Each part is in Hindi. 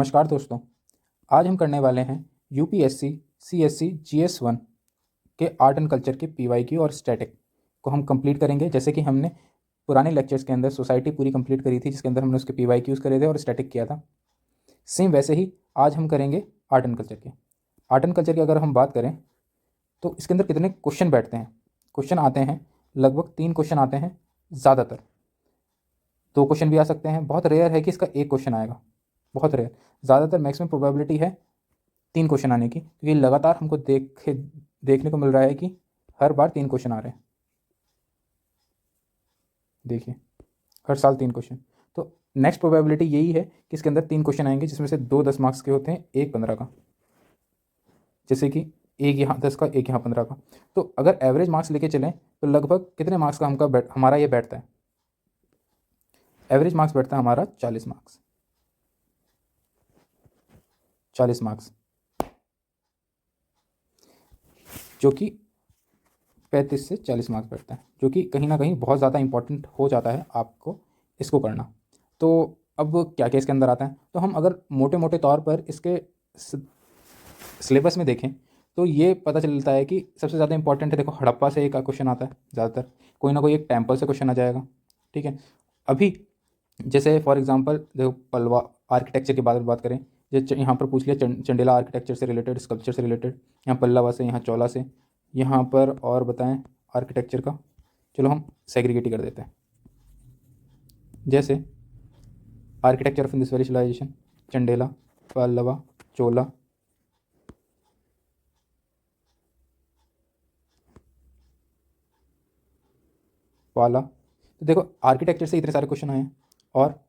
नमस्कार दोस्तों। आज हम करने वाले हैं यूपीएससी सीएससी जीएस 1 के आर्ट एंड कल्चर के पीवाईक्यू और स्टैटिक को हम कंप्लीट करेंगे। जैसे कि हमने पुराने लेक्चर्स के अंदर सोसाइटी पूरी कंप्लीट करी थी, जिसके अंदर हमने उसके पीवाईक्यूज़ करे थे और स्टैटिक किया था। सेम वैसे ही आज हम करेंगे आर्ट एंड कल्चर के। आर्ट एंड कल्चर की अगर हम बात करें तो इसके अंदर कितने क्वेश्चन बैठते हैं। क्वेश्चन आते हैं लगभग 3 क्वेश्चन आते हैं, ज़्यादातर 2 क्वेश्चन भी आ सकते हैं। बहुत रेयर है कि इसका 1 क्वेश्चन आएगा, बहुत रेयर। ज़्यादातर मैक्सिमम प्रोबेबिलिटी है 3 क्वेश्चन आने की, क्योंकि लगातार हमको देखने को मिल रहा है कि हर बार 3 क्वेश्चन आ रहे हैं। देखिए, हर साल 3 क्वेश्चन। तो नेक्स्ट प्रोबेबिलिटी यही है कि इसके अंदर 3 क्वेश्चन आएंगे, जिसमें से 2 10 मार्क्स के होते हैं, एक 15 का। जैसे कि एक यहाँ 10 का, एक यहाँ 15 का। तो अगर एवरेज मार्क्स लेके चलें तो लगभग कितने मार्क्स का हमारा ये बैठता है? एवरेज मार्क्स बैठता है हमारा 40 मार्क्स। 40 मार्क्स, जो कि 35 से 40 मार्क्स बैठता है, जो कि कहीं ना कहीं बहुत ज़्यादा इंपॉर्टेंट हो जाता है आपको इसको करना। तो अब क्या क्या इसके अंदर आता है, तो हम अगर मोटे मोटे तौर पर इसके सिलेबस में देखें तो ये पता चलता है कि सबसे ज़्यादा इंपॉर्टेंट है, देखो हड़प्पा से एक क्वेश्चन आता है ज़्यादातर, कोई ना कोई एक टेम्पल से क्वेश्चन आ जाएगा। ठीक है, अभी जैसे फॉर एग्जांपल देखो पल्लवा आर्किटेक्चर की बात करें, जैसे यहाँ पर पूछ लिया चंडेला आर्किटेक्चर से रिलेटेड, स्कल्पचर से रिलेटेड, यहाँ पल्लवा से, यहाँ चोला से, यहाँ पर और बताएं आर्किटेक्चर का। चलो हम सेग्रीगेट ही कर देते हैं। जैसे architecture of Indus valley civilisation, Chandela, Pallava, Chola, Pala. तो देखो आर्किटेक्चर से इतने सारे क्वेश्चन आए हैं, और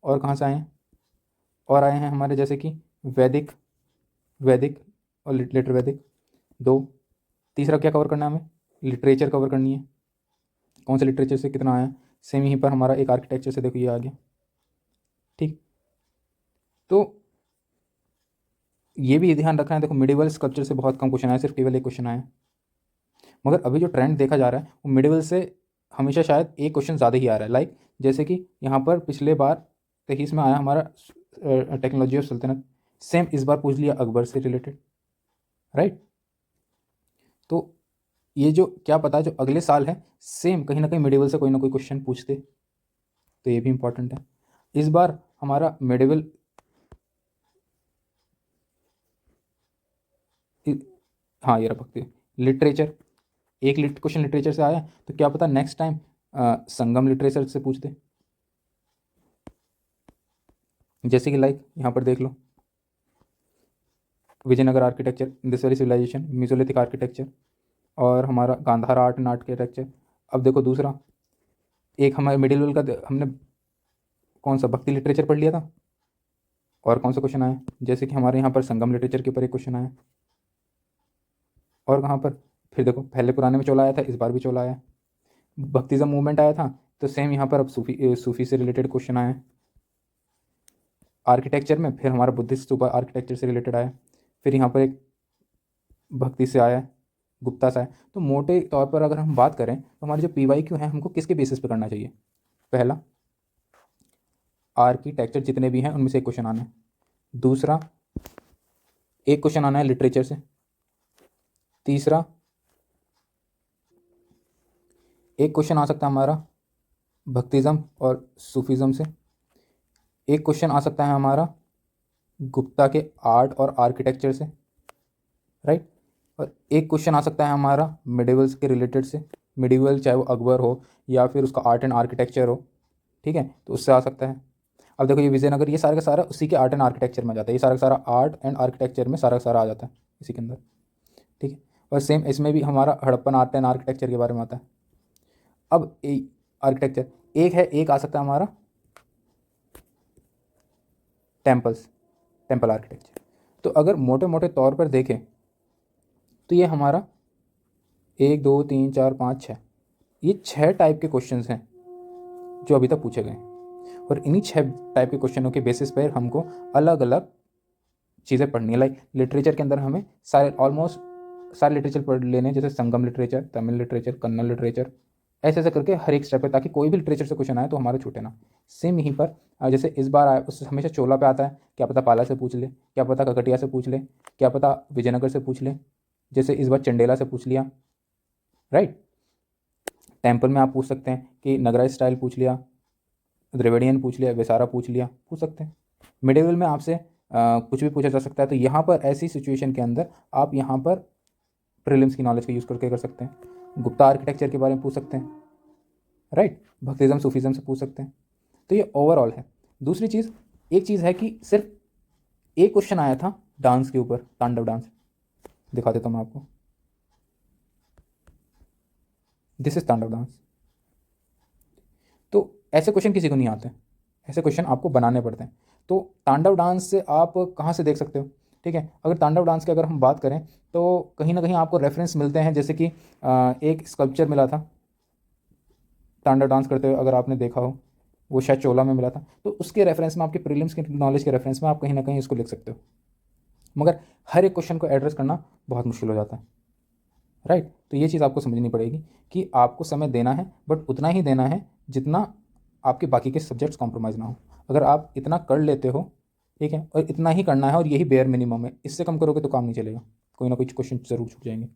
कहाँ से आए हैं? और आए हैं हमारे जैसे कि वैदिक वैदिक और लिटर वैदिक 2। तीसरा क्या कवर करना है हमें? लिटरेचर कवर करनी है। कौन से लिटरेचर से कितना आया? सेम यहीं पर हमारा एक आर्किटेक्चर से, देखो ये आ गया। ठीक, तो ये भी ध्यान रखना है, देखो मिडिवल स्कल्पचर से बहुत कम क्वेश्चन आया, सिर्फ केवल एक क्वेश्चन आया। मगर अभी जो ट्रेंड देखा जा रहा है वो मिडिवल से हमेशा शायद एक क्वेश्चन ज़्यादा ही आ रहा है। लाइक जैसे कि यहाँ पर पिछले बार 23 में आया हमारा टेक्नोलॉजी ऑफ सल्तनत, सेम इस बार पूछ लिया अकबर से रिलेटेड, राइट। तो ये जो क्या पता जो अगले साल है सेम कहीं ना कहीं मिडिवल से कोई ना कोई क्वेश्चन पूछते, तो ये भी इंपॉर्टेंट है। इस बार हमारा मिडिवल, हाँ ये रखते लिटरेचर, एक क्वेश्चन लिटरेचर से आया, तो क्या पता नेक्स्ट टाइम संगम लिटरेचर से पूछ दे। जैसे कि लाइक यहाँ पर देख लो, Vijayanagar architecture, Indus valley civilisation, mesolithic architecture, और हमारा गांधार आर्ट एंड आर्किटेक्चर। अब देखो दूसरा एक हमारे मिडिल का हमने कौन सा भक्ति लिटरेचर पढ़ लिया था, और कौन सा क्वेश्चन आया? जैसे कि हमारे यहाँ पर संगम लिटरेचर के ऊपर एक क्वेश्चन आया। और कहाँ पर फिर देखो पहले पुराने में चोला आया था, इस बार भी चोला आया। भक्तिज्म मूवमेंट आया था, तो सेम यहाँ पर अब सूफी से रिलेटेड क्वेश्चन आया। आर्किटेक्चर में फिर हमारा बुद्धिस्ट सुपर आर्किटेक्चर से रिलेटेड आया, फिर यहाँ पर एक भक्ति से आया, गुप्ता से आया। तो मोटे तौर पर अगर हम बात करें तो हमारे जो पीवाईक्यू है हमको किसके बेसिस पे करना चाहिए? पहला, आर्किटेक्चर जितने भी हैं उनमें से एक क्वेश्चन आना है। दूसरा, एक क्वेश्चन आना है लिटरेचर से। तीसरा, एक क्वेश्चन आ सकता है हमारा भक्तिज्म और सूफिज्म से। एक क्वेश्चन आ सकता है हमारा गुप्ता के आर्ट और आर्किटेक्चर से, राइट। और एक क्वेश्चन आ सकता है हमारा मिडिवल्स के रिलेटेड से, मिडिवल चाहे वो अकबर हो या फिर उसका आर्ट एंड आर्किटेक्चर हो, ठीक है, तो उससे आ सकता है। अब देखो ये विजयनगर, ये सारा का सारा उसी के आर्ट एंड आर्किटेक्चर में आ जाता है, ये सारा का सारा आर्ट एंड आर्किटेक्चर में सारा का सारा आ जाता है इसी के अंदर, ठीक है। और सेम इसमें भी हमारा हड़प्पन आर्ट एंड आर्किटेक्चर के बारे में आता है। अब आर्किटेक्चर एक है, एक आ सकता है हमारा टेम्पल आर्किटेक्चर। तो अगर मोटे मोटे तौर पर देखें तो ये हमारा 1 2 3 4 5 6, ये 6 टाइप के क्वेश्चंस हैं जो अभी तक पूछे गए हैं। और इन्हीं 6 टाइप के क्वेश्चनों के बेसिस पर हमको अलग अलग चीज़ें पढ़नी है। लाइक लिटरेचर के अंदर हमें सारे ऑलमोस्ट सारे लिटरेचर पढ़ लेने, जैसे Sangam literature, Tamil literature, Kannada literature, ऐसे ऐसे करके हर एक स्टेप पे, ताकि कोई भी लिटरेचर से क्वेश्चन आए तो हमारा छूटे ना। सेम यहीं पर जैसे इस बार आया उससे हमेशा चोला पे आता है, क्या पता पाला से पूछ ले, क्या पता ककटिया से पूछ ले, क्या पता विजयनगर से पूछ ले, जैसे इस बार चंडेला से पूछ लिया, राइट। टेम्पल में आप पूछ सकते हैं कि नगराइज स्टाइल पूछ लिया, द्रविडियन पूछ लिया, वेसारा पूछ लिया, पूछ सकते हैं। मिडिवल में आपसे कुछ भी पूछा जा सकता है। तो यहाँ पर ऐसी सिचुएशन के अंदर आप यहाँ पर प्रीलिम्स की नॉलेज का यूज़ करके कर सकते हैं। गुप्ता आर्किटेक्चर के बारे में पूछ सकते हैं, राइट। भक्तिज़म सूफीज़म से पूछ सकते हैं। तो ये ओवरऑल है। दूसरी चीज़, एक चीज़ है कि सिर्फ एक क्वेश्चन आया था डांस के ऊपर, तांडव डांस, दिखा देता हूँ मैं आपको। दिस इज तांडव डांस। तो ऐसे क्वेश्चन किसी को नहीं आते, ऐसे क्वेश्चन आपको बनाने पड़ते हैं। तो तांडव डांस से आप कहाँ से देख सकते हो, ठीक है। अगर तांडव डांस की अगर हम बात करें तो कहीं ना कहीं आपको रेफरेंस मिलते हैं, जैसे कि एक स्कल्पचर मिला था तांडव डांस करते हुए, अगर आपने देखा हो, वो शायद चोला में मिला था। तो उसके रेफरेंस में, आपके प्रीलिम्स की नॉलेज के रेफरेंस में आप कहीं ना कहीं इसको लिख सकते हो। मगर हर एक क्वेश्चन को एड्रेस करना बहुत मुश्किल हो जाता है, राइट। तो ये चीज़ आपको समझनी पड़ेगी कि आपको समय देना है, बट उतना ही देना है जितना आपके बाकी के सब्जेक्ट्स कॉम्प्रोमाइज़ ना हो। अगर आप इतना कर लेते हो, ठीक है, और इतना ही करना है और यही बेयर मिनिमम है, इससे कम करोगे तो काम नहीं चलेगा, कोई ना कोई क्वेश्चन ज़रूर छूट जाएंगे।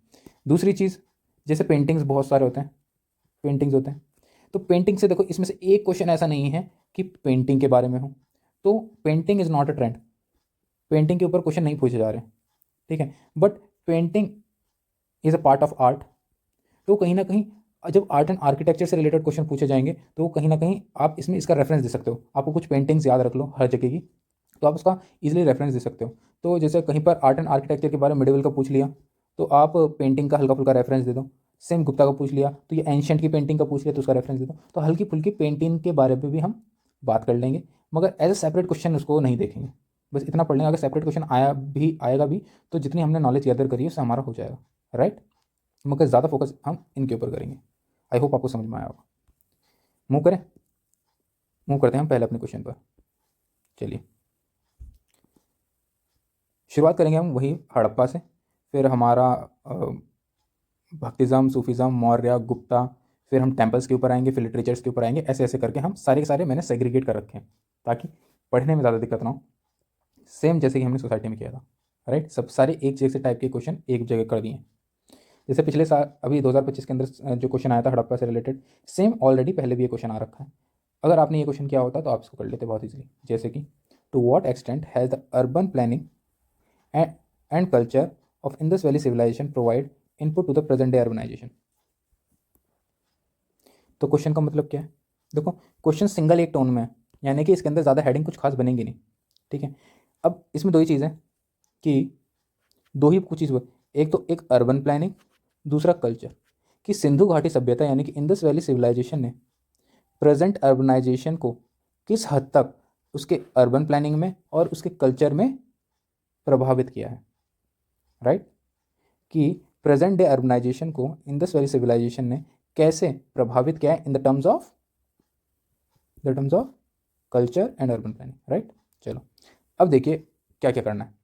दूसरी चीज़, जैसे पेंटिंग्स बहुत सारे होते हैं, पेंटिंग्स होते हैं। तो पेंटिंग से देखो, इसमें से एक क्वेश्चन ऐसा नहीं है कि पेंटिंग के बारे में हो। तो painting is not a trend, painting के ऊपर क्वेश्चन नहीं पूछे जा रहे, ठीक है। But painting is a part of art. तो कहीं ना कहीं जब आर्ट एंड आर्किटेक्चर से रिलेटेड क्वेश्चन पूछे जाएंगे तो कहीं ना कहीं आप इसमें इसका रेफरेंस दे सकते हो। आपको कुछ पेंटिंग्स याद रख लो हर जगह की, तो आप उसका इजीली रेफरेंस दे सकते हो। तो जैसे कहीं पर आर्ट एंड आर्किटेक्चर के बारे में मिडिवल का पूछ लिया, तो आप पेंटिंग का हल्का फुल्का रेफरेंस दे दो। सेम गुप्ता का पूछ लिया तो ये एंशंट की पेंटिंग का पूछ लिया तो उसका रेफरेंस दे दो। तो हल्की फुल्की पेंटिंग के बारे में भी हम बात कर लेंगे, मगर एज ए सेपरेट क्वेश्चन उसको नहीं देखेंगे। बस इतना पढ़ लेंगे, अगर सेपरेट क्वेश्चन आएगा भी तो जितनी हमने नॉलेज गैदर करी है उससे हमारा हो जाएगा, राइट। मगर ज़्यादा फोकस हम इनके ऊपर करेंगे। आई होप आपको समझ में आया होगा। मूव करें, मूव करते हैं हम पहले अपने क्वेश्चन पर। चलिए शुरुआत करेंगे हम वही हड़प्पा से, फिर हमारा भक्तिज़म, सूफीज़म, मौर्य, गुप्ता, फिर हम टेम्पल्स के ऊपर आएंगे, फिर लिटरेचर्स के ऊपर आएंगे। ऐसे ऐसे करके हम सारे के सारे मैंने सेग्रीगेट कर रखे हैं ताकि पढ़ने में ज़्यादा दिक्कत ना हो, सेम जैसे कि हमने सोसाइटी में किया था, राइट। सब सारे एक जैसे टाइप के क्वेश्चन एक जगह कर दिए। जैसे पिछले साल अभी 2025 के अंदर जो क्वेश्चन आया था हड़प्पा से रिलेटेड, सेम ऑलरेडी पहले भी ये क्वेश्चन आ रखा है। अगर आपने ये क्वेश्चन किया होता तो आप इसको कर लेते बहुत इजीली। जैसे कि to what extent has the urban planning and culture of Indus valley civilization provide input to the present day urbanization. तो क्वेश्चन का मतलब क्या है, देखो क्वेश्चन सिंगल एक टोन में है, यानी कि इसके अंदर ज़्यादा हेडिंग कुछ खास बनेंगी नहीं, ठीक है। अब इसमें दो ही चीज़ है कि दो ही कुछ चीज़ हुआ, एक तो एक अर्बन प्लानिंग, दूसरा कल्चर, कि सिंधु घाटी सभ्यता यानी कि इंडस वैली सिविलाइजेशन ने प्रेजेंट अर्बनाइजेशन को किस हद तक उसके अर्बन प्लानिंग में और उसके कल्चर में प्रभावित किया है, राइट। कि प्रेजेंट डे अर्बनाइजेशन को इंडस वैली सिविलाइजेशन ने कैसे प्रभावित किया है in the terms of culture and urban planning, right. चलो अब देखिए क्या क्या करना है।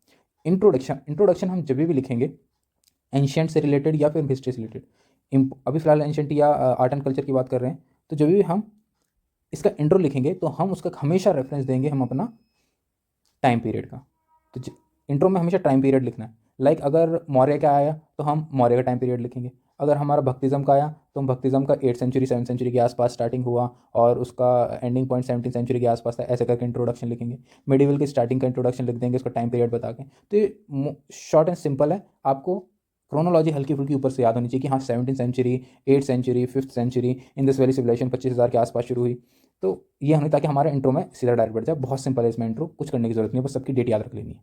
इंट्रोडक्शन हम जब भी लिखेंगे एंशियंट से रिलेटेड या फिर हिस्ट्री से रिलेटेड, अभी फिलहाल एंशियंट या आर्ट एंड कल्चर की बात कर रहे हैं, तो जब भी हम इसका इंट्रो लिखेंगे तो हम उसका हमेशा रेफरेंस देंगे हम अपना टाइम पीरियड का। तो इंट्रो में हमेशा टाइम पीरियड लिखना है। लाइक अगर मौर्य का आया तो हम मौर्य का टाइम पीरियड लिखेंगे। अगर हमारा भक्तिज़म का आया तो हम भक्तिज़म का 8th सेंचुरी 7th सेंचुरी के आसपास स्टार्टिंग हुआ और उसका एंडिंग पॉइंट 17th सेंचुरी के आसपास था, ऐसे करके इंट्रोडक्शन लिखेंगे। मिडिवल की स्टार्टिंग का इंट्रोडक्शन लिख देंगे उसका टाइम पीरियड बता के। तो ये शॉर्ट एंड सिंपल है। आपको क्रोनोलॉजी हल्की फुल्की ऊपर से याद होनी चाहिए कि हाँ 17th century, 8th century, 5th century, Indus valley civilization 25,000 के आसपास शुरू हुई। तो ये होने ताकि हमारा इंट्रो में सीधा डायरेक्ट बढ़ जाए। बहुत सिंपल है इसमें इंट्रो, कुछ करने की जरूरत नहीं है, बस सबकी डेट याद रख लेनी है,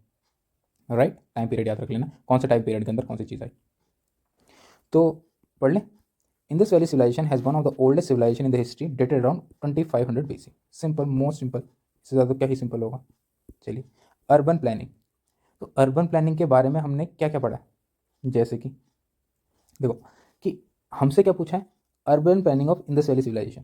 राइट। टाइम पीरियड याद रख लेना, कौन सा टाइम पीरियड के अंदर कौन सी चीज़ आई। तो पढ़ लें। Indus valley civilization has one of the oldest civilization in the history dated around 2500 BC। Simple, most simple, इससे ज़्यादा क्या ही सिंपल होगा। चलिए अर्बन प्लानिंग। तो अर्बन प्लानिंग के बारे में हमने क्या क्या पढ़ा, जैसे कि देखो कि हमसे क्या पूछा है, urban planning of Indus valley civilization.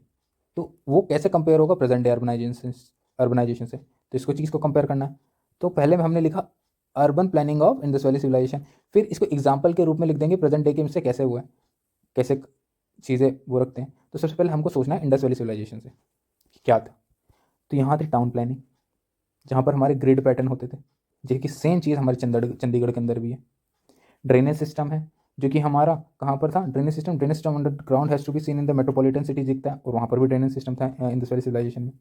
तो वो कैसे कंपेयर होगा प्रेजेंट डे अर्बनाइजेशन से। तो इसको चीज़ को कंपेयर करना है। तो पहले में हमने लिखा urban planning of Indus valley civilization, फिर इसको एग्जाम्पल के रूप में लिख देंगे प्रेजेंट डे के से कैसे हुआ है, कैसे चीज़ें वो रखते हैं। तो सबसे पहले हमको सोचना है इंडस वैली सिविलाइजेशन से कि क्या था। तो यहाँ थी टाउन प्लानिंग, जहाँ पर हमारे ग्रिड पैटर्न होते थे, जो कि सेम चीज़ हमारे चंडीगढ़ के अंदर भी है। ड्रेनेज सिस्टम है, जो कि हमारा कहाँ पर था, drainage system under ground has to be seen in the metropolitan city दिखता है, और वहाँ पर भी ड्रेनेज सिस्टम था इंडस वैली सिविलाइजेशन में।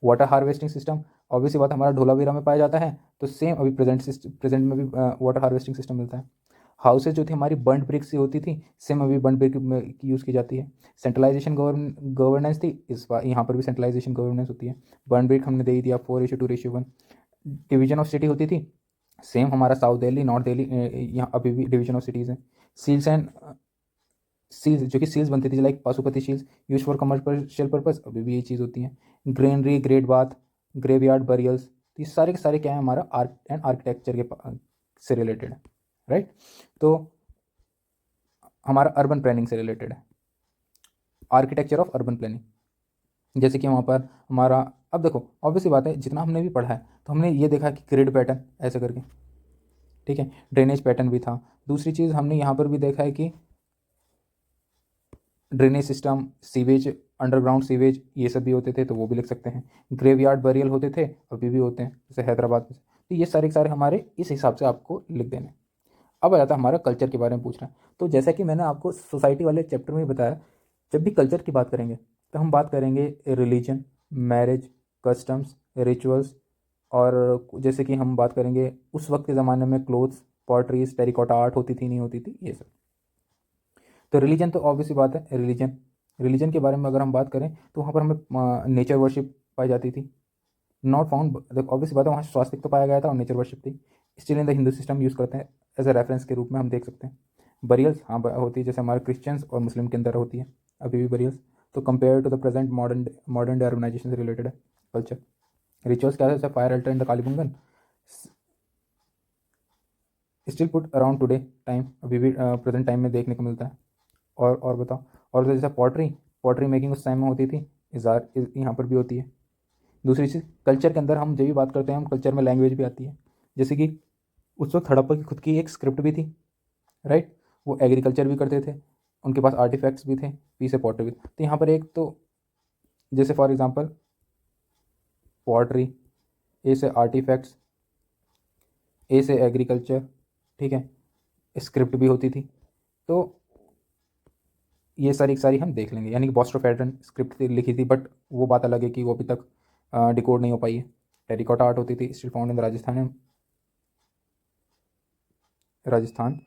वाटर हार्वेस्टिंग सिस्टम, ऑब्वियस बात हमारा धोलावीरा में पाया जाता है, तो सेम अभी प्रेजेंट में भी वाटर हार्वेस्टिंग सिस्टम मिलता है। हाउसेज जो थी हमारी बर्न ब्रिक से होती थी, सेम अभी बर्न ब्रिक की यूज़ की जाती है। सेंट्रलाइजेशन गवर्नेंस थी, इस बार यहाँ पर भी सेंट्रलाइजेशन गवर्नेंस होती है। बर्न ब्रिक हमने दे ही दिया 4:2:1। डिवीजन ऑफ सिटी होती थी, सेम हमारा साउथ दिल्ली, नॉर्थ दिल्ली, यहाँ अभी भी डिवीजन ऑफ सिटीज़ हैं। सील्स एंड सील्स, जो कि सील्स बनती थी like Pashupati seals use for commercial purpose, अभी भी ये चीज़ होती है। Granary, great bath, graveyard, burials, ये सारे के सारे क्या है, हमारा आर्ट एंड आर्किटेक्चर के से रिलेटेड है, राइट। तो हमारा अर्बन प्लानिंग से रिलेटेड है, आर्किटेक्चर ऑफ अर्बन प्लानिंग। जैसे कि वहाँ पर हमारा, अब देखो ऑब्वियसली बात है, जितना हमने भी पढ़ा है तो हमने ये देखा कि ग्रिड पैटर्न ऐसे करके, ठीक है, ड्रेनेज पैटर्न भी था। दूसरी चीज़ हमने यहाँ पर भी देखा है कि drainage system, sewage, underground sewage, ये सब भी होते थे, तो वो भी लिख सकते हैं। ग्रेवयार्ड बरियल होते थे, अभी भी होते हैं, जैसे हैदराबाद में। तो ये सारे के सारे हमारे इस हिसाब से आपको लिख देने। अब आ जाता है हमारा कल्चर के बारे में पूछना। तो जैसा कि मैंने आपको सोसाइटी वाले चैप्टर में बताया, जब भी कल्चर की बात करेंगे तो हम बात करेंगे रिलीजन, मैरिज, कस्टम्स, रिचुअल्स, और जैसे कि हम बात करेंगे उस वक्त के ज़माने में क्लोथ्स, पॉटरीज, टेरिकोटा आर्ट होती थी नहीं होती थी, ये सब। तो रिलीजन तो ऑब्वियसली बात है, रिलीजन के बारे में अगर हम बात करें तो वहाँ पर हमें नेचर वर्शिप पाई जाती थी। नॉट फाउंड, ऑब्वियस बात है, वहाँ स्वास्तिक तो पाया गया था और नेचर वर्शिप थी। Still in the Hindu system use करते हैं, एज अ रेफरेंस के रूप में हम देख सकते हैं। बरियल्स, हाँ होती है, जैसे हमारे क्रिश्चियंस और मुस्लिम के अंदर होती है अभी भी बरियल्स। तो compare to the present modern day organization से रिलेटेड है कल्चर। रिचुअल्स क्या है, जैसे fire altar in the Kalibangan, still put around today time, अभी भी प्रेजेंट टाइम में देखने को मिलता है। और बताओ, और जैसे पॉटरी मेकिंग उस टाइम में होती थी, इजार यहाँ पर भी होती है। दूसरी चीज़, कल्चर के अंदर हम जब भी बात करते हैं, हम कल्चर में लैंग्वेज भी आती है। जैसे कि उस वक्त हड़प्पा की खुद की एक स्क्रिप्ट भी थी, राइट। वो एग्रीकल्चर भी करते थे, उनके पास आर्टिफैक्ट्स भी थे, पी से पॉटरी भी। तो यहाँ पर एक तो जैसे फॉर एग्जांपल पॉटरी, ए से आर्टिफैक्ट्स, ए से एग्रीकल्चर, ठीक है, स्क्रिप्ट भी होती थी। तो ये सारी सारी हम देख लेंगे, यानी कि बॉस्ट्रोफेडरन स्क्रिप्ट लिखी थी, बट वो बात अलग है कि वो अभी तक डिकोड नहीं हो पाई है। टेरिकोटा आर्ट होती थी, still found in Rajasthan, Rajasthan.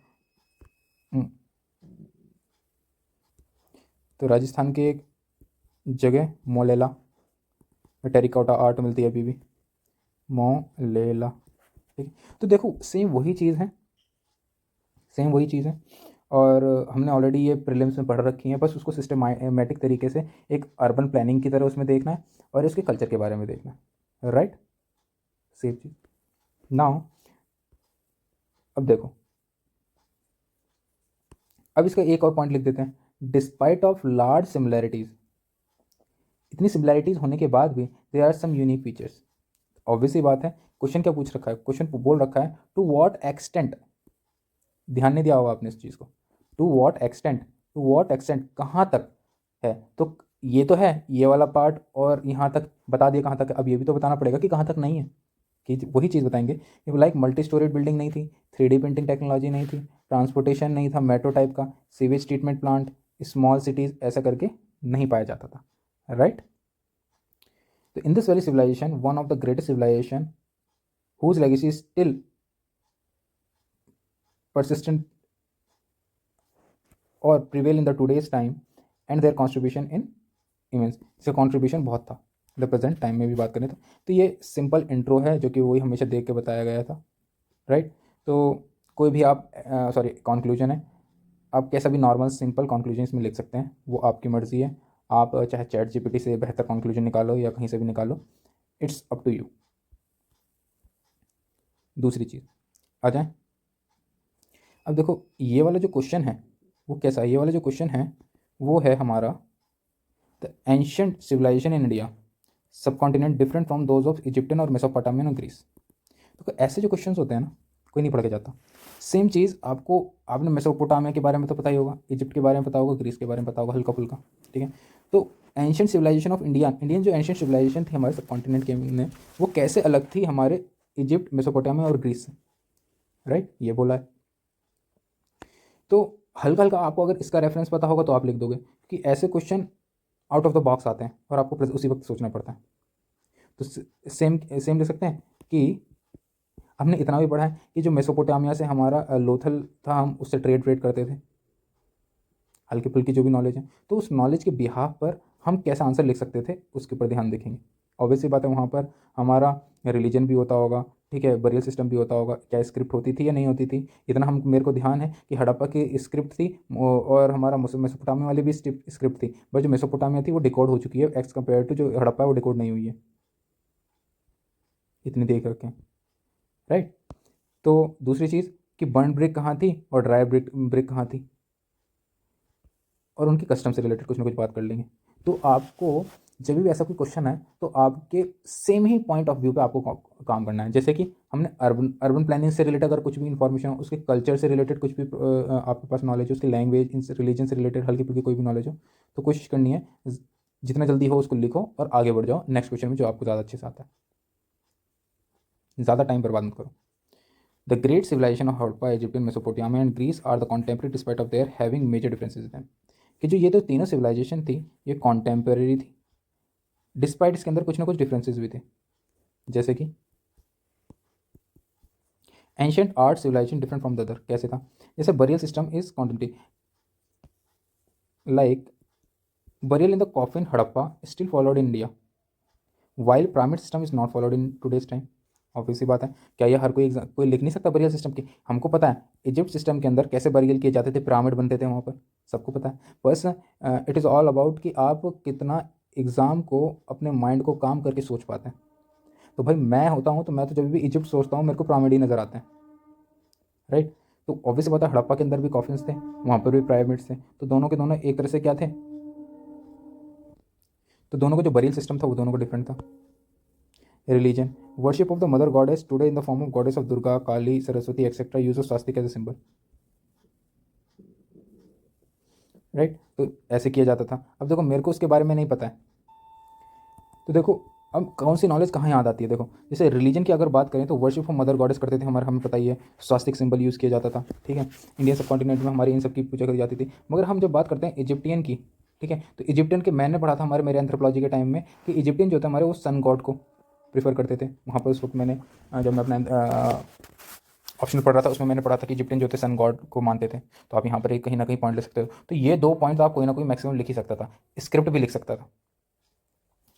तो राजस्थान के एक जगह मोलेला में टेरिकोटा आर्ट मिलती है अभी भी, मोलेला, ठीक है। तो देखो सेम वही चीज़ है, सेम वही चीज़ है, और हमने ऑलरेडी ये प्रीलिम्स में पढ़ रखी है, बस उसको सिस्टमैटिक तरीके से एक अर्बन प्लानिंग की तरह उसमें देखना है और इसके कल्चर के बारे में देखना है, राइट। सेम चीज़। नाउ अब देखो, अब इसका एक और पॉइंट लिख देते हैं। डिस्पाइट ऑफ लार्ज सिमिलैरिटीज, इतनी सिमिलैरिटीज होने के बाद भी there are some unique features. Obviously बात है, क्वेश्चन क्या पूछ रखा है, क्वेश्चन बोल रखा है टू व्हाट एक्सटेंट, ध्यान नहीं दिया होगा आपने इस चीज़ को, टू व्हाट एक्सटेंट कहाँ तक है। तो ये तो है ये वाला पार्ट, और यहाँ तक बता दिया कहाँ तक है, अब ये भी तो बताना पड़ेगा कि कहाँ तक नहीं है, कि वही चीज़ बताएंगे कि लाइक मल्टी स्टोरेज बिल्डिंग नहीं थी, 3D प्रिंटिंग टेक्नोलॉजी नहीं थी, ट्रांसपोर्टेशन नहीं था मेट्रो टाइप का, sewage treatment plant, small cities ऐसा करके नहीं पाया जाता था, राइट। तो in this valley civilization, one of the greatest civilization whose legacy still persistent और prevail in the today's time and their contribution in immense, इसका कॉन्ट्रीब्यूशन बहुत था द प्रेजेंट टाइम में भी बात करें तो ये सिंपल इंट्रो है जो कि वही हमेशा देख के बताया गया था, राइट। तो कोई भी आप सॉरी कंक्लूजन है, आप कैसा भी नॉर्मल सिंपल कंक्लूजन इसमें लिख सकते हैं, वो आपकी मर्ज़ी है। आप चाहे चैट जीपीटी से बेहतर कंक्लूजन निकालो या कहीं से भी निकालो, इट्स अप टू यू। दूसरी चीज़ आ जाए, अब देखो ये वाला जो क्वेश्चन है वो कैसा है, ये वाला जो क्वेश्चन है वो है हमारा, the ancient civilisation in India subcontinent different from those of Egyptian और मेसोपोटामियन और ग्रीस। तो ऐसे जो क्वेश्चंस होते हैं ना, कोई नहीं पढ़ के जाता। सेम चीज़ आपको, आपने मेसोपोटामिया के बारे में तो पता ही होगा, इजिप्ट के बारे में पता होगा, ग्रीस के बारे में पता होगा हल्का फुल्का, ठीक है। तो एंशियंट सिविलाइजेशन ऑफ इंडियन जो एंशियंट सिविलाइजेशन थी हमारे सब कॉन्टिनेंट के में, वो कैसे अलग थी हमारे इजिप्ट, मेसोपोटामिया और ग्रीस से, राइट, ये बोला है। तो हल्का हल्का आपको अगर इसका रेफरेंस पता होगा तो आप लिख दोगे कि ऐसे question out of the box आते हैं और आपको उसी वक्त सोचना पड़ता है। तो सेम सेम लिख सकते हैं कि हमने इतना भी पढ़ा है कि जो मेसोपोटामिया से हमारा लोथल था, हम उससे ट्रेड करते थे, हल्की फुल्की जो भी नॉलेज है, तो उस नॉलेज के बिहाफ पर हम कैसा आंसर लिख सकते थे उसके ऊपर ध्यान देखेंगे। ऑब्वियसली बात है, वहाँ पर हमारा रिलीजन भी होता होगा, ठीक है, बरियल सिस्टम भी होता होगा, क्या स्क्रिप्ट होती थी या नहीं होती थी, इतना हम मेरे को ध्यान है कि हड़प्पा की स्क्रिप्ट थी और हमारा मेसोपोटामिया वाली भी स्क्रिप्ट थी, बट जो मेसोपोटामिया थी वो डिकोड हो चुकी है एक्स कम्पेयर टू जो हड़प्पा है वो डिकोड नहीं हुई है, इतनी देख रखें, राइट। तो दूसरी चीज़ कि बर्न ब्रिक कहाँ थी और ड्राई ब्रिक कहाँ थी, और उनकी कस्टम से रिलेटेड कुछ ना कुछ बात कर लेंगे। तो आपको जब भी ऐसा कोई क्वेश्चन है तो आपके same he point of view पे आपको काम करना है। जैसे कि हमने अर्बन प्लानिंग से रिलेटेड अगर कुछ भी इन्फॉर्मेशन हो, उसके कल्चर से रिलेटेड कुछ भी आपके पास नॉलेज हो, उसकी लैंग्वेज रिलीजन से रिलेटेड हल्की फुल्की कोई भी नॉलेज हो, तो कोशिश करनी है जितना जल्दी हो उसको लिखो और आगे बढ़ जाओ नेक्स्ट क्वेश्चन में जो आपको ज़्यादा अच्छे से आता है। ज़्यादा टाइम बर्बाद मत करो। The great civilization of Harappa, Egypt, Mesopotamia and Greece are the contemporary despite of their having major differences in them। कि जो ये तो तीनों सिविलाइजेशन थी ये कॉन्टेम्पररी थी, डिस्पाइट इसके अंदर कुछ ना कुछ डिफरेंसेस भी थे। जैसे कि ancient art civilisation different from the other, कैसे था, जैसे burial system is contemporary, like burial in the coffin Harappa still followed in India while pyramid system is not followed in today's time. Obvious सी बात है, क्या ये हर कोई लिख नहीं सकता बरियल सिस्टम की, हमको पता है इजिप्ट सिस्टम के अंदर कैसे बरियल किए जाते थे, पिरामिड बनते थे वहाँ पर, सबको पता है। बस इट इज़ ऑल अबाउट कि आप कितना एग्ज़ाम को अपने माइंड को काम करके सोच पाते हैं। तो भाई मैं होता हूँ तो मैं तो जब भी इजिप्ट सोचता हूँ मेरे को पिरामिड ही नज़र आते हैं, राइट। तो ऑब्वियस बात है हड़प्पा के अंदर भी कॉफिन्स थे, वहाँ पर भी पिरामिड्स थे, तो दोनों के दोनों एक तरह से क्या थे, तो दोनों का जो बरियल सिस्टम था वो दोनों को डिफरेंट था। Religion, worship of the mother goddess today in the form of goddess of Durga, Kali, Saraswati, etc. use of swastika as a symbol, right. तो ऐसे किया जाता था। अब देखो मेरे को उसके बारे में नहीं पता है, तो देखो अब कौन सी नॉलेज कहाँ याद आती है। देखो जैसे रिलीजन की अगर बात करें तो वर्शिप ऑफ मदर गॉडेस करते थे हमारे, हमें पता ही है, स्वास्तिक सिंबल यूज़ किया जाता था, ठीक है। इंडियन सब कॉन्टिनेंट में हमारी इन सब की पूजा करी जाती थी। मगर हम जब बात करते हैं इजिप्टियन की, ठीक है, तो इजिप्टियन के मैंने पढ़ा था हमारे मेरे एंथ्रोपोलॉजी के टाइम में कि इजिप्टियन जो था हमारे वो सन गॉड को प्रीफर करते थे। वहाँ पर उस वक्त मैंने जब मैं अपना ऑप्शनल पढ़ रहा था उसमें मैंने पढ़ा था कि इजिप्टियन जो थे सन गॉड को मानते थे। तो आप यहाँ पर कहीं ना कहीं पॉइंट ले सकते हो। तो ये 2 पॉइंट आप कोई ना कोई मैक्सिमम लिख ही सकता था, स्क्रिप्ट भी लिख सकता था,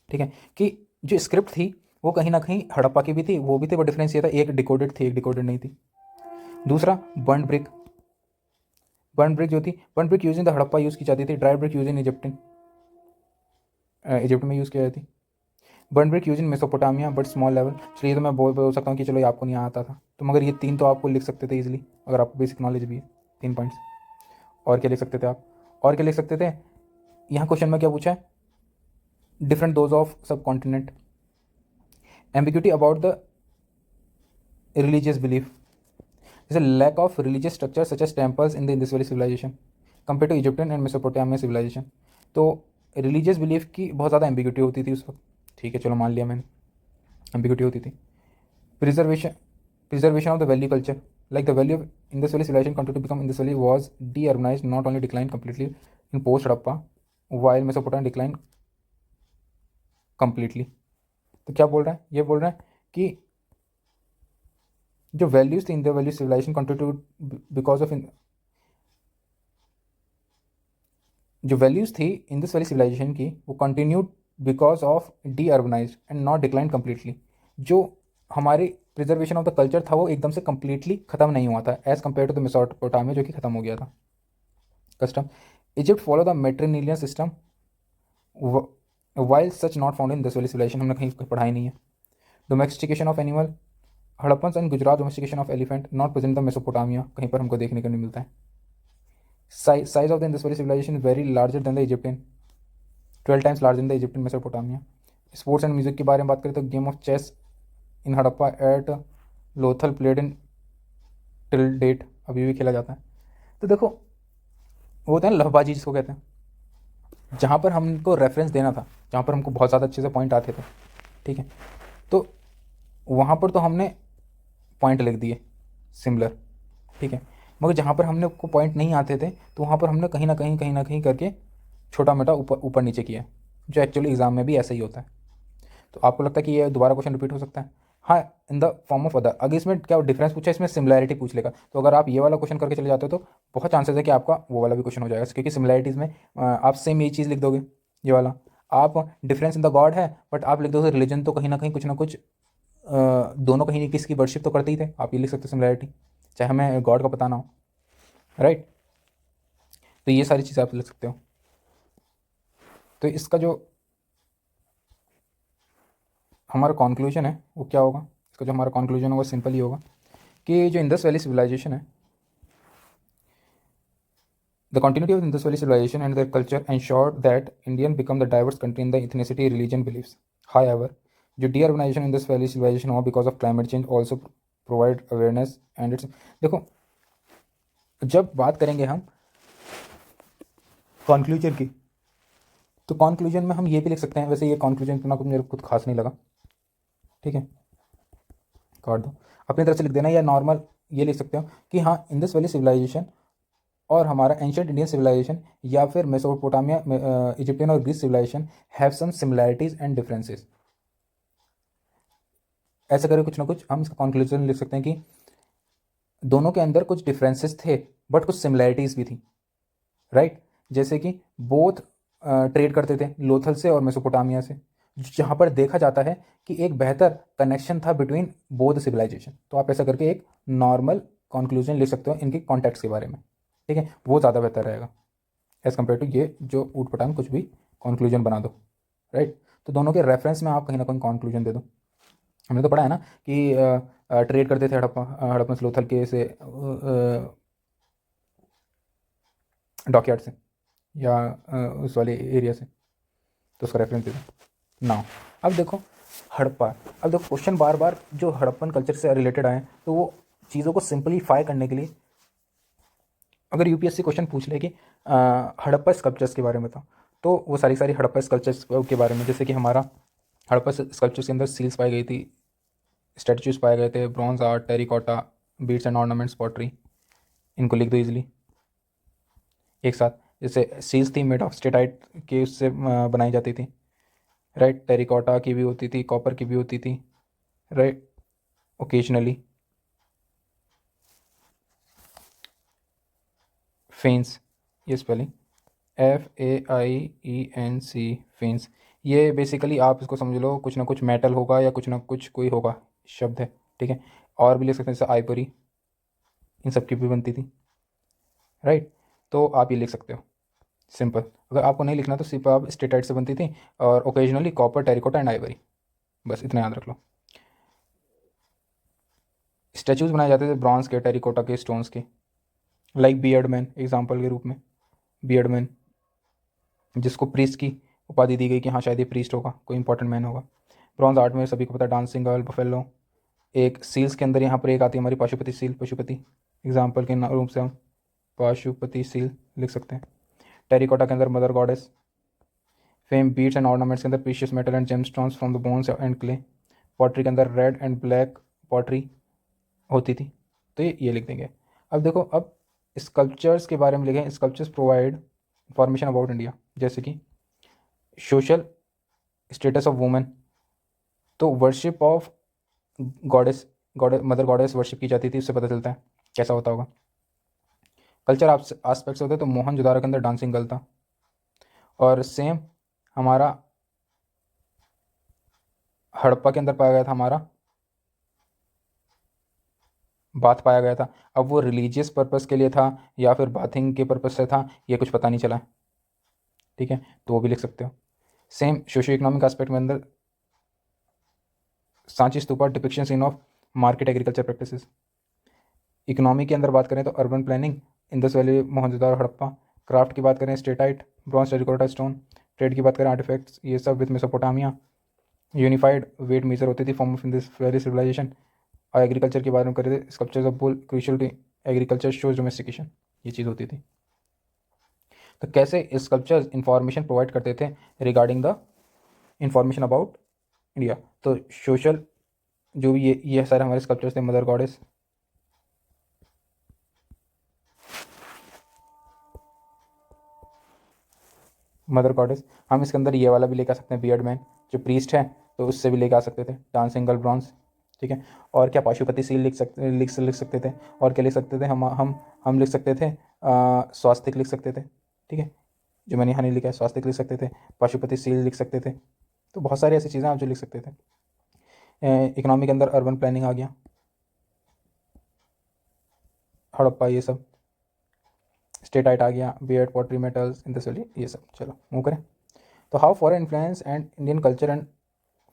ठीक है। कि जो स्क्रिप्ट थी वो कहीं ना कहीं हड़प्पा की भी थी, वो भी थी, बट डिफरेंस ये था एक डिकोडेड थी एक डिकोडेड नहीं थी। दूसरा बर्न ब्रिक जो थी, burn brick use in the Harappa use की जाती थी, dry brick use in Egypt में यूज़ किया जाती। Burn brick use in Mesopotamia but small level. चलिए तो मैं बोल सकता हूँ कि चलो ये आपको नहीं आता था, तो मगर ये 3 तो आपको लिख सकते थे इजीली अगर आपको बेसिक नॉलेज भी है, 3 पॉइंट्स। और क्या लिख सकते थे आप, और क्या लिख सकते थे, यहाँ क्वेश्चन में क्या पूछा है, different those of subcontinent, ambiguity about the religious belief, जैसे lack of religious structure such as temples in the Indus valley civilisation compare to Egyptian and Mesopotamia civilisation. तो रिलीजियस बिलीफ की बहुत ज़्यादा एम्बिग्यूटी होती थी उस वक्त, ठीक है, चलो मान लिया मैंने, एम्बिग्यूटी होती थी। Preservation of the valley culture, like the value of Indus Valley civilization continued to become Indus Valley was de-urbanized, not only declined completely in post Harappa while Mesopotamia declined completely। तो क्या बोल रहा है, ये बोल रहा है कि जो वैल्यूज थी Indo valley civilization contribute because of, जो वैल्यूज थी इंडस वैली सिविलाइजेशन की वो continued because of deurbanize and not decline completely. जो हमारे प्रिजर्वेशन ऑफ द कल्चर था वो एकदम से कम्प्लीटली खत्म नहीं हुआ था as compare to the Mesopotamia जो कि खत्म हो गया था। Custom, Egypt follow the matrilineal system while such not found in this valley civilisation, हमने कहीं पढ़ा ही नहीं है। Domestication of animal, Harappan and Gujarat domestication of elephant not present the Mesopotamia, कहीं पर हमको देखने को नहीं मिलता है। Size of the Indus valley civilisation is very larger than the Egyptian, 12 times larger than the Egyptian Mesopotamia. Sports and music के बारे में बात करें तो game of chess in Harappa at Lothal played in till date अभी भी खेला जाता है। तो देखो वो होता है ना लहबाजी जिसको कहते हैं, जहाँ पर हमको रेफरेंस देना था, जहाँ पर हमको बहुत ज़्यादा अच्छे से पॉइंट आते थे, ठीक है, तो वहाँ पर तो हमने पॉइंट लिख दिए सिमिलर, ठीक है, मगर जहाँ पर हमने को पॉइंट नहीं आते थे तो वहाँ पर हमने कहीं ना कहीं करके छोटा मोटा ऊपर ऊपर नीचे किया, जो एक्चुअली एग्ज़ाम में भी ऐसा ही होता है। तो आपको लगता है कि ये दोबारा क्वेश्चन रिपीट हो सकता है? हाँ, in the form of other. अगर इसमें क्या डिफरेंस पूछा, इसमें सिमिलैरिटी पूछ लेगा, तो अगर आप ये वाला क्वेश्चन करके चले जाते हो तो बहुत चांसेस है कि आपका वो वाला भी क्वेश्चन हो जाएगा, क्योंकि सिमिलैरिटीज़ में आप सेम यही चीज़ लिख दोगे, ये वाला। आप डिफरेंस इन द गॉड है, बट आप लिख दोगे रिलीजन, तो कहीं ना कुछ दोनों कहीं किसी की वर्शिप तो करते ही थे, आप ये लिख सकते हो सिमिलैरिटी, चाहे हमें गॉड का पता ना हो, राइट। तो ये सारी चीज़ें आप लिख सकते हो। तो इसका जो हमारा कंक्लूजन है वो क्या होगा, इसका जो हमारा कंक्लूजन होगा सिंपल ही होगा कि जो इंडस वैली सिविलाइजेशन है, the continuity of Indus valley civilization and their culture ensured that Indian become the diverse country in the ethnicity, religion, beliefs. However, जो डीअर्बनाइजेशन इंडस वैली सिविलाइजेशन हुआ because of climate change also provide awareness and it's. देखो जब बात करेंगे हम कंक्लूजन की, तो कंक्लूजन में हम ये भी लिख सकते हैं, वैसे ये कंक्लूजन इतना कुछ मेरे को खुद खास नहीं लगा, ठीक है, काट दो, अपनी तरफ से लिख देना, या नॉर्मल ये लिख सकते हो कि हाँ इंडस वैली सिविलाइजेशन और हमारा एंशियंट इंडियन सिविलाइजेशन या फिर मेसोपोटामिया इजिप्टियन और Greece civilization have some similarities and differences. ऐसा करके कुछ ना कुछ हम इसका कंक्लूजन लिख सकते हैं कि दोनों के अंदर कुछ डिफरेंसेस थे बट कुछ सिमिलैरिटीज भी थी, राइट। जैसे कि बोथ ट्रेड करते थे लोथल से और मेसोपोटामिया से, जहाँ पर देखा जाता है कि एक बेहतर कनेक्शन था बिटवीन बोथ सिविलाइजेशन। तो आप ऐसा करके एक नॉर्मल कंक्लूजन लिख सकते हो इनके कॉन्टेक्ट्स के बारे में, ठीक है, वो ज़्यादा बेहतर रहेगा एज़ कम्पेयर टू ये जो ऊट पटांग कुछ भी कंक्लूजन बना दो, राइट। तो दोनों के रेफरेंस में आप कहीं ना कहीं कंक्लूजन दे दो। हमने तो पढ़ा है ना कि ट्रेड करते थे हड़प्पन लोथल के से डॉकयार्ड से या उस वाले एरिया से, तो उसका रेफरेंस दे दो ना। अब देखो हड़प्पा, अब देखो क्वेश्चन बार बार जो हड़प्पन कल्चर से रिलेटेड आए, तो वो चीज़ों को सिंपलीफाई करने के लिए अगर यूपीएससी क्वेश्चन पूछ ले कि हड़प्पा स्कल्पचर्स के बारे में था, तो वो सारी हड़प्पा स्कल्पचर्स के बारे में, जैसे कि हमारा हड़प्पा स्कल्पचर्स के अंदर सील्स पाई गई थी, स्टैचूज पाए गए थे, bronze art, टेरिकॉटा, beads and ornaments, pottery, इनको लिख दो इजीली एक साथ। जैसे सील्स थी मेड ऑफ स्टेटाइट के उससे बनाई जाती थी, राइट, टेरिकॉटा की भी होती थी, कॉपर की भी होती थी, राइट, ओकेजनली। फेंस, ये स्पेलिंग FAIENC, फेंस, ये बेसिकली आप इसको समझ लो कुछ ना कुछ मेटल होगा या कुछ ना कुछ कोई होगा शब्द है, ठीक है। और भी लिख सकते हैं जैसे आइवरी, इन सब की भी बनती थी, राइट। तो आप ये लिख सकते हो सिंपल। अगर आपको नहीं लिखना तो सिर्फ आप स्टेटाइट से बनती थी, और occasionally copper, terracotta and Ivory, बस इतना याद रख लो। स्टैचूज बनाए जाते थे ब्रॉन्ज के, टेरिकोटा के, स्टोन्स के, लाइक बियर्डमैन एग्जाम्पल के रूप में, बियर्डमैन जिसको प्रीस्ट की उपाधि दी गई कि हाँ शायद ये प्रीस्ट होगा, कोई इंपॉर्टेंट मैन होगा। ब्रॉन्ज आर्ट में सभी को पता है डांसिंग गर्ल, बफेलो। एक सील्स के अंदर यहाँ पर एक आती है हमारी पाशुपति सील, पशुपति एग्जाम्पल के रूप से हम पाशुपति सील लिख सकते हैं। टेरिकोटा के अंदर mother goddess. Fame beads and ornaments के अंदर precious metal and gemstones from the bones and clay. Pottery के अंदर रेड एंड ब्लैक पॉटरी होती थी, तो ये लिख देंगे। अब देखो अब स्कल्पचर्स के बारे में लिखें, sculptures provide information about India, जैसे कि सोशल स्टेटस ऑफ वुमेन, तो worship of goddess, mother goddess worship की जाती थी, उससे पता चलता है कैसा होता होगा। कल्चर आस्पेक्ट्स होते हैं, तो मोहनजोदारो के अंदर डांसिंग गर्ल था, और सेम हमारा हड़प्पा के अंदर पाया गया था हमारा बाथ पाया गया था। अब वो रिलीजियस पर्पस के लिए था या फिर बाथिंग के पर्पस से था, ये कुछ पता नहीं चला, ठीक है, तो वो भी लिख सकते हो। सेम सोशियो इकोनॉमिक एस्पेक्ट में अंदर Sanchi stupa depiction scene of market agriculture practices. Economy के अंदर बात करें तो urban planning, Indus valley, Mohenjodaro, Harappa. Craft की बात करें steatite, bronze, terracotta, stone. Trade की बात करें आर्टिफैक्ट्स, ये सब with Mesopotamia. Unified weight measure होती थी form of Indus valley civilization, और एग्रीकल्चर के बारे में करें, sculptures of bull crucial to agriculture shows domestication, ये चीज़ होती थी। तो कैसे स्कल्पचर्स इंफॉर्मेशन प्रोवाइड करते थे regarding the information about India. तो सोशल जो भी ये सारे हमारे स्कल्पचर्स थे, मदर गॉडेस, मदर गॉडेस, हम इसके अंदर ये वाला भी लेकर आ सकते हैं, बियर्ड मैन जो प्रीस्ट है, तो उससे भी लेकर आ सकते थे, डांसिंग गर्ल ब्रॉन्ज, ठीक है। और क्या पाशुपति सील लिख सकते थे। और क्या लिख सकते थे हम लिख सकते थे स्वास्तिक लिख सकते थे, ठीक है, जो मैंने यहाँ नहीं लिखा है, स्वास्तिक लिख सकते थे, पाशुपति सील लिख सकते थे। तो बहुत सारी ऐसी चीज़ें आप जो लिख सकते थे। इकोनॉमी के अंदर अर्बन प्लानिंग आ गया, हड़प्पा, ये सब स्टेटाइट आ गया, beard pottery metals in valley, ये सब। चलो मूव करें। तो how foreign influence and Indian culture and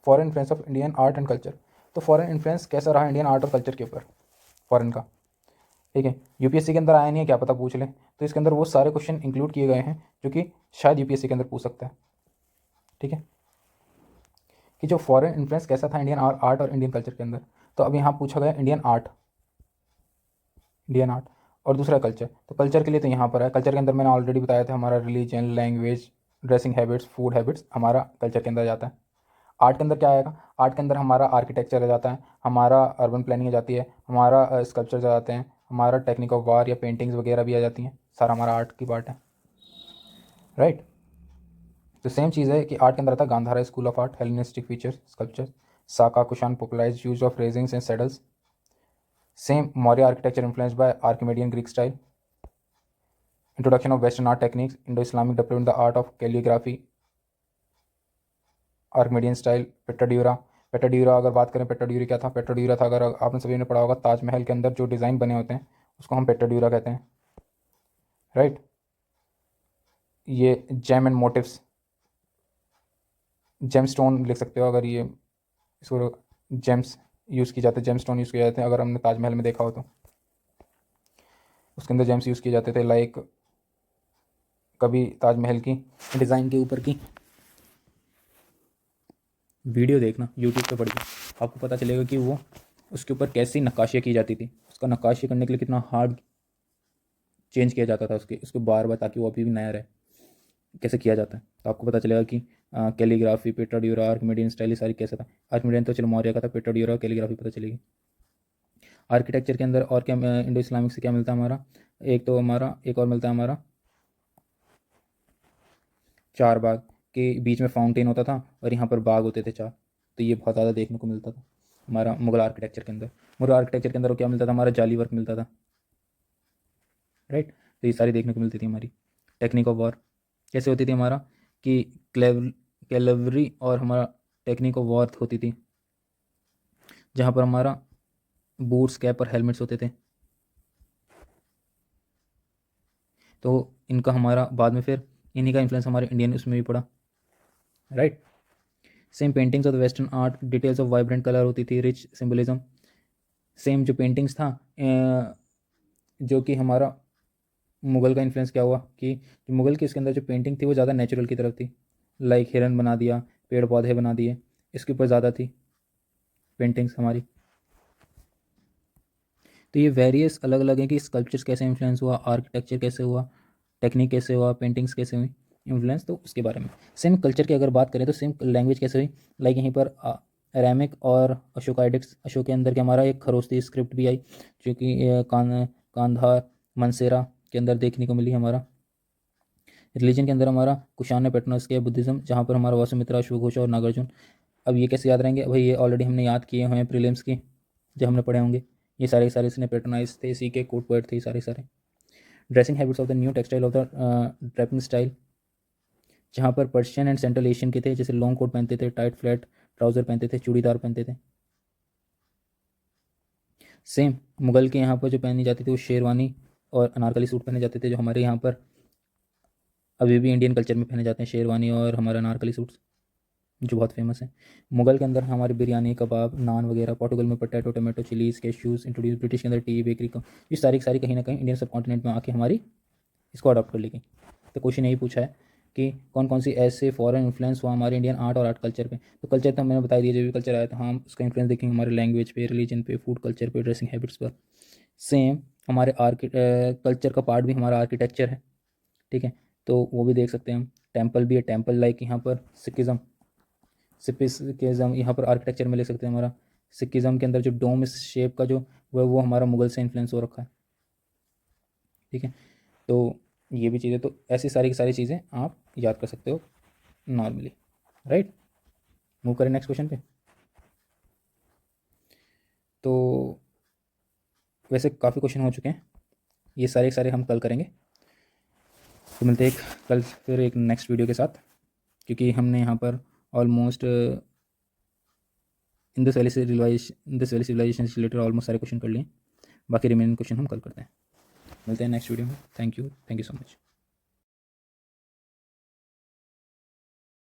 foreign influence of Indian art and culture. तो फॉरेन इन्फ्लुएंस कैसा रहा इंडियन आर्ट और कल्चर के ऊपर, फॉरेन का, ठीक है। यूपीएससी के अंदर आया नहीं है, क्या पता पूछ लें, तो इसके अंदर वो सारे क्वेश्चन इंक्लूड किए गए हैं जो कि शायद यूपीएससी के अंदर पूछ सकता है, ठीक है, कि जो फॉरेन इन्फ्लुएंस कैसा था इंडियन आर्ट और इंडियन कल्चर के अंदर। तो अब यहाँ पूछा गया इंडियन आर्ट, और दूसरा कल्चर। तो कल्चर के लिए तो यहाँ पर है, कल्चर के अंदर मैंने ऑलरेडी बताया था, हमारा religion, language, dressing habits, food habits हमारा कल्चर के अंदर जाता है। आर्ट के अंदर क्या आएगा, आर्ट के अंदर हमारा आर्किटेक्चर आ जाता है, हमारा अर्बन प्लानिंग आ जाती है, हमारा स्कल्पचर आ जाते हैं, हमारा टेक्निक ऑफ वार या पेंटिंग्स वगैरह भी आ जाती हैं, सारा हमारा आर्ट की पार्ट है, राइट। तो सेम चीज़ है कि आर्ट के अंदर आता है Gandhara school of art, Hellenistic features, sculpture, Saka Kushan popularise use of रेजिंग्स and सेडल्स, same Maurya architecture influenced by आर्किमेडियन Greek style, introduction of western art techniques, Indo Islamic development the art of calligraphy, आर्किमेडियन style, पेट्राड्यूरा। पेट्राड्यूरा अगर बात करें, पेट्राड्यूरा क्या था, पेट्राड्यूरा था, अगर आपने सभी ने पढ़ा होगा, ताजमहल के अंदर जो डिज़ाइन बने होते हैं उसको हम पेट्राड्यूरा कहते हैं, राइट। ये gem and motifs, gem stone लिख सकते हो, अगर ये इसको जेम्स यूज़ की जाते हैं, जेम स्टोन यूज़ किए जाते हैं, अगर हमने ताजमहल में देखा हो तो उसके अंदर जेम्स यूज़ किए जाते थे। लाइक कभी ताजमहल की डिज़ाइन के ऊपर की वीडियो देखना, यूट्यूब पे पढ़िए, आपको पता चलेगा कि वो उसके ऊपर कैसी नक्काशियाँ की जाती थी, उसका नक्काशी करने के लिए कितना हार्ड चेंज किया जाता था उसको बार बार, ताकि वो अभी भी नया रहे, कैसे किया जाता है। तो आपको पता चलेगा कि कैलीग्राफी, पेट्राड्यूरा, आर्किमेडियन स्टाइल, सारी कैसा था। आर्किमेडियन तो चलो मौर्य का था, पेट्राड्यूरा, कैलीग्राफी पता चलेगी। आर्किटेक्चर के अंदर और क्या इंडो इस्लामिक से क्या मिलता है हमारा, एक और मिलता है हमारा चार बाग, के बीच में फाउंटेन होता था और यहाँ पर बाग होते थे चार, तो ये बहुत ज़्यादा देखने को मिलता था हमारा मुगल आर्किटेक्चर के अंदर। मुगल आर्किटेक्चर के अंदर क्या मिलता था, हमारा जाली वर्क मिलता था, राइट। तो ये सारी देखने को मिलती थी। हमारी टेक्निक ऑफ वॉर कैसे होती थी हमारा, कि कैलवरी और हमारा टेक्निक ऑफ वॉर होती थी, जहाँ पर हमारा बूट्स, कैप और हेलमेट्स होते थे। तो इनका हमारा बाद में फिर इन्हीं का इन्फ्लुएंस हमारे इंडियन उसमें भी पड़ा, right. Same paintings of the western art, details of vibrant colour होती थी, रिच सिंबलिज्म। सेम जो पेंटिंग्स था, जो कि हमारा मुग़ल का इन्फ्लुएंस क्या हुआ, कि जो मुग़ल की इसके अंदर जो पेंटिंग थी वो ज़्यादा नेचुरल की तरफ थी, लाइक हिरन बना दिया, पेड़ पौधे बना दिए, इसके ऊपर ज़्यादा थी पेंटिंग्स हमारी। तो ये वेरियस अलग अलग हैं कि स्कल्पचर्स कैसे इन्फ्लुएंस हुआ, आर्किटेक्चर कैसे हुआ, टेक्निक कैसे हुआ, पेंटिंग्स कैसे हुई इन्फ्लुएंस, तो उसके बारे में। सेम कल्चर की अगर बात करें तो सेम लैंग्वेज कैसे हुई, लाइक यहीं पर अरामिक और अशोकाइडिक्स, अशोक के अंदर के हमारा एक खरोस्ती स्क्रिप्ट भी आई, जो कि कांधार, मनसेरा के अंदर देखने को मिली हमारा। रिलीजन के अंदर हमारा कुशान पैटर्नस के बुद्धिज्म, जहाँ पर हमारा वासुमित्रा, शिवघोष और नागार्जुन। अब ये कैसे याद रहेंगे भाई, ये ऑलरेडी हमने याद किए हुए हैं प्रीलिम्स की, जो हमने पढ़े होंगे। ये सारे के सारे इसने पैटर्नाइज थे, इसी के कोट पोएट थे सारे सारे। Dressing habits of the new textile of the draping style, जहाँ पर पर्शियन एंड सेंट्रल एशियन के थे, जैसे लॉन्ग कोट पहनते थे, टाइट फ्लैट ट्राउज़र पहनते थे, चूड़ीदार पहनते थे। सेम मुगल के यहाँ पर जो पहनी जाती थी वो शेरवानी और अनारकली सूट पहने जाते थे, जो हमारे यहाँ पर अभी भी इंडियन कल्चर में पहने जाते हैं, शेरवानी और हमारा अनारकली सूट्स, जो बहुत फेमस है। मुगल के अंदर हमारे बिरयानी, कबाब, नान वगैरह, पोर्टुगल में potato, tomato, chillies, cashews introduce, British के अंदर टी, बेकरी को, ये सारी की सारी कहीं ना कहीं इंडियन सब कॉन्टिनेंट में आके हमारी इसको अडॉप्ट कर ली गई। तो क्वेश्चन यही पूछा है कि कौन कौन सी ऐसे फॉरेन इन्फ्लुएंस हुआ हमारे इंडियन आर्ट और आर्ट कल्चर पे। तो कल्चर तो मैंने बता दिया, जो भी कल्चर आया था हाँ उसका इन्फ्लुएंस देखेंगे हमारे लैंग्वेज पे, रिलीजन पे, फूड कल्चर पे, ड्रेसिंग हैबिट्स पर। सेम हमारे कल्चर का पार्ट भी हमारा आर्किटेक्चर है, ठीक है, तो वो भी देख सकते हैं हम। टेम्पल भी है, टेम्पल लाइक यहाँ पर सिखिज्म यहाँ पर आर्किटेक्चर में ले सकते हैं हमारा। सिखिज्म के अंदर जो डोम शेप का जो वो हमारा मुगल से इन्फ्लुएंस हो रखा है, ठीक है। तो ये भी चीज़ें, तो ऐसी सारी की सारी चीज़ें आप याद कर सकते हो नॉर्मली, राइट। मूव करें नेक्स्ट क्वेश्चन पे। तो वैसे काफ़ी क्वेश्चन हो चुके हैं, ये सारे के सारे हम कल करेंगे। तो मिलते हैं कल फिर एक नेक्स्ट वीडियो के साथ, क्योंकि हमने यहाँ पर ऑलमोस्ट इंडस वैली सिविलाइजेशन से रिलेटेड ऑलमोस्ट सारे क्वेश्चन कर लिए। बाकी रिमेनिंग क्वेश्चन हम कल करते हैं। मिलते हैं नेक्स्ट वीडियो में। Thank you so much.